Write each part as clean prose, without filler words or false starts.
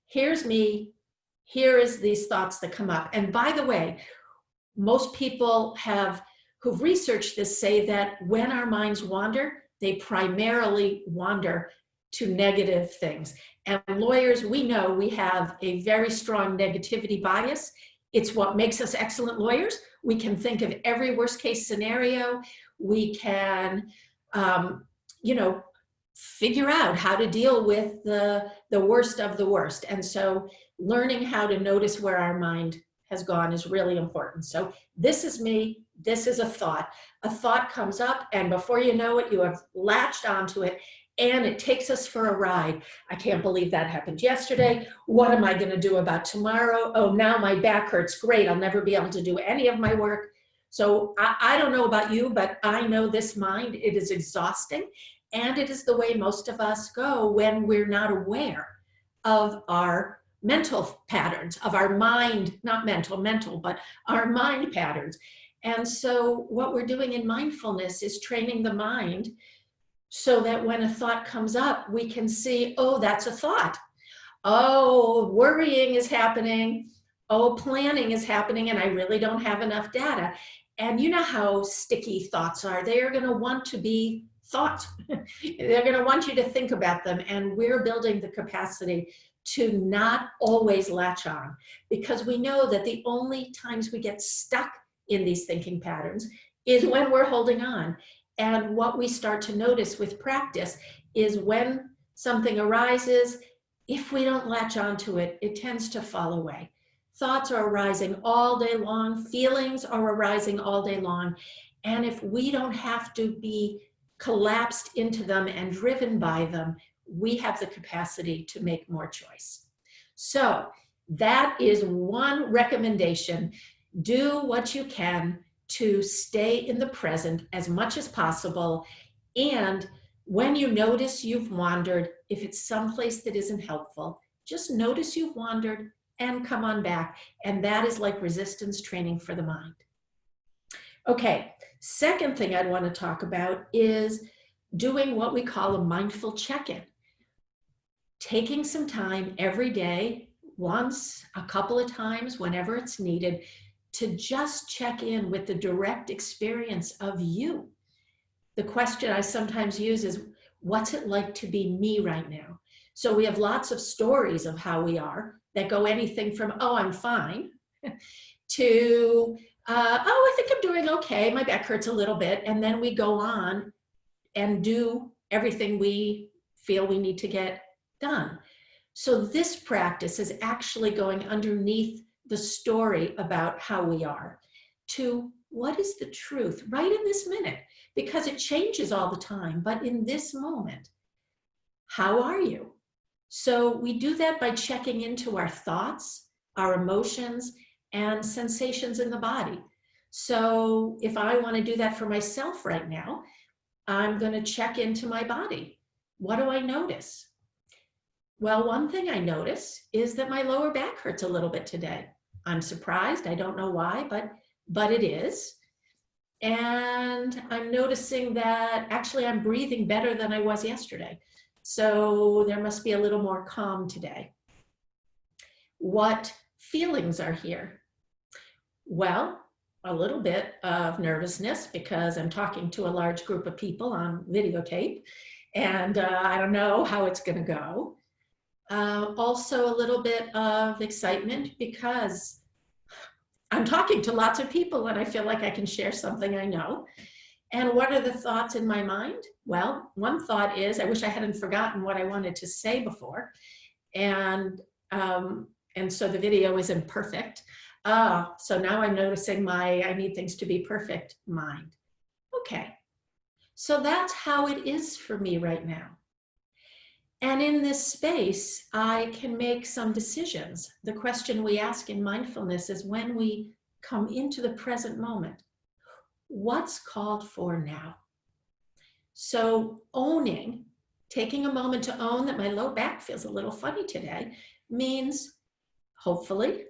here's me, here is these thoughts that come up. And by the way, most people who've researched this say that when our minds wander, they primarily wander to negative things. And lawyers, we know we have a very strong negativity bias. It's what makes us excellent lawyers. We can think of every worst case scenario. We can, figure out how to deal with the worst of the worst. And so learning how to notice where our mind has gone is really important. So this is me, this is a thought. A thought comes up, and before you know it, you have latched onto it, and it takes us for a ride. I can't believe that happened yesterday. What am I going to do about tomorrow? Oh, now my back hurts. Great, I'll never be able to do any of my work. So I don't know about you, but I know this mind, it is exhausting, and it is the way most of us go when we're not aware of our mental patterns, of our mind, not mental, but our mind patterns. And so what we're doing in mindfulness is training the mind so that when a thought comes up, we can see, oh, that's a thought. Oh, worrying is happening. Oh, planning is happening, and I really don't have enough data. And you know how sticky thoughts are. They are going to want to be thought. They're going to want you to think about them. And we're building the capacity to not always latch on, because we know that the only times we get stuck in these thinking patterns is when we're holding on. And what we start to notice with practice is when something arises, if we don't latch onto it, it tends to fall away. Thoughts are arising all day long, feelings are arising all day long. And if we don't have to be collapsed into them and driven by them, we have the capacity to make more choice. So that is one recommendation. Do what you can to stay in the present as much as possible. And when you notice you've wandered, if it's someplace that isn't helpful, just notice you've wandered and come on back. And that is like resistance training for the mind. Okay, second thing I'd want to talk about is doing what we call a mindful check-in. Taking some time every day, once, a couple of times, whenever it's needed, to just check in with the direct experience of you. The question I sometimes use is, what's it like to be me right now? So we have lots of stories of how we are that go anything from, oh, I'm fine, to, oh, I think I'm doing okay, my back hurts a little bit, and then we go on and do everything we feel we need to get done. So this practice is actually going underneath the story about how we are to what is the truth right in this minute, because it changes all the time, but in this moment, how are you? So we do that by checking into our thoughts, our emotions, and sensations in the body. So if I want to do that for myself right now, I'm going to check into my body. What do I notice? Well, one thing I notice is that my lower back hurts a little bit today. I'm surprised. I don't know why, but it is. And I'm noticing that actually I'm breathing better than I was yesterday. So there must be a little more calm today. What feelings are here? Well, a little bit of nervousness because I'm talking to a large group of people on videotape, and I don't know how it's going to go. Also a little bit of excitement because I'm talking to lots of people and I feel like I can share something I know. And what are the thoughts in my mind? Well, one thought is, I wish I hadn't forgotten what I wanted to say before. And so the video isn't perfect. So now I'm noticing I need things to be perfect mind. Okay, so that's how it is for me right now. And in this space, I can make some decisions. The question we ask in mindfulness is, when we come into the present moment, what's called for now? So owning, taking a moment to own that my low back feels a little funny today, means hopefully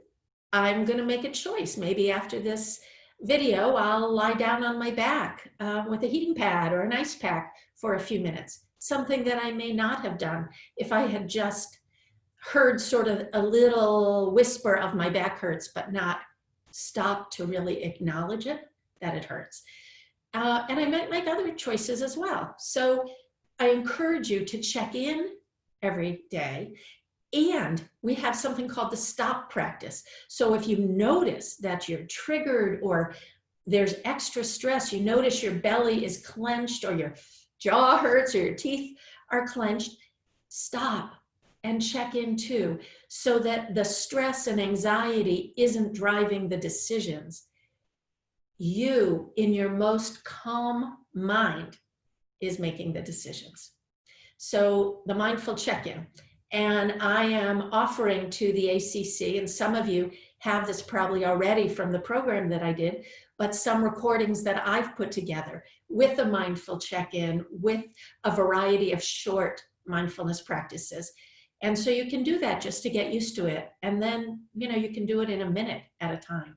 I'm going to make a choice. Maybe after this video, I'll lie down on my back with a heating pad or an ice pack for a few minutes. Something that I may not have done if I had just heard sort of a little whisper of my back hurts, but not stop to really acknowledge it, that it hurts. And I might make other choices as well. So I encourage you to check in every day. And we have something called the stop practice. So if you notice that you're triggered or there's extra stress, you notice your belly is clenched or your jaw hurts or your teeth are clenched, stop and check in too, so that the stress and anxiety isn't driving the decisions. You, in your most calm mind, is making the decisions. So the mindful check-in. And I am offering to the ACC, and some of you have this probably already from the program that I did, but some recordings that I've put together with a mindful check-in, with a variety of short mindfulness practices. And so you can do that just to get used to it. And then, you can do it in a minute at a time.